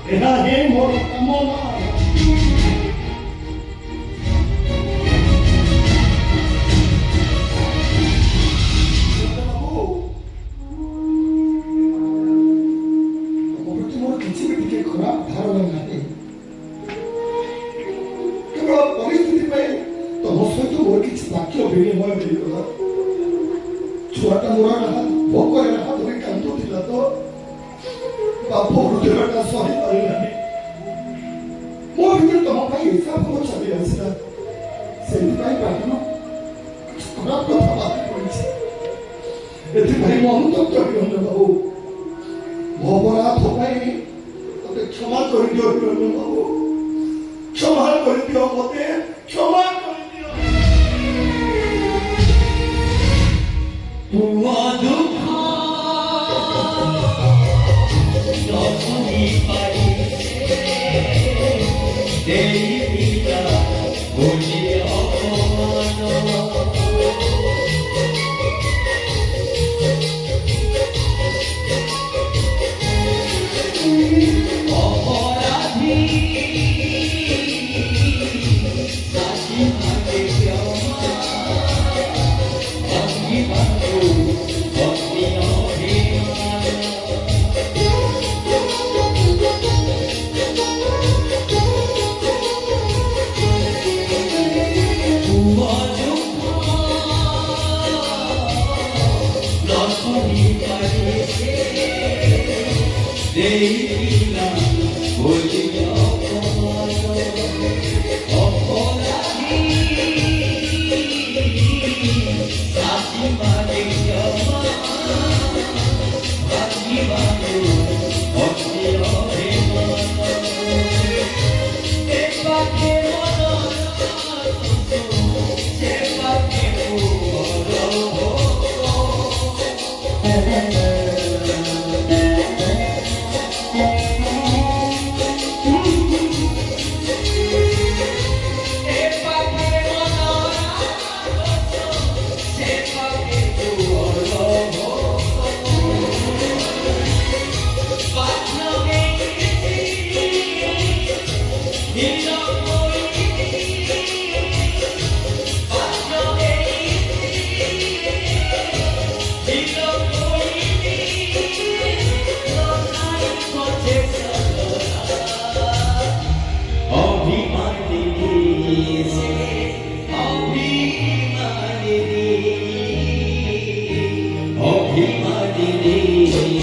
এরা হে মোর কামনা ଖରାପ ଧାରଣା ନାହିଁ କେବଳ ପରିସ୍ଥିତି ପାଇଁ ତମ ସହିତ ମୋର କିଛି ବାକ୍ୟ ବିନିମୟ ହେଇଗଲା ଛୁଆଟା ମୋର ଭୋକରେ ହାତ ଧରି କାନ୍ଦୁଥିଲା ତ ବାପ ହୃଦୟଟା ସହି ପାରିଲାନି ମୋ ଭିତରେ ତମ ପାଇଁ ହିସାବ ଚାଲି ଆସିଲା ସେଇଥିପାଇଁ ପାଠନ ଖରାପ କଥା ବାହାରି ପଡ଼ିଛି ଏଥିପାଇଁ ମୁଁ ଅନୁତପ୍ତ ହେଇଗଲି ବାବୁ ମୋ ଅପରାଧ ପାଇଁ क्षमा कर दियो बाबू क्षमा कर दियो मते क्षमा कर दियो हुआ दुख नसुनी पाई देई पिता बोली अपमान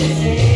He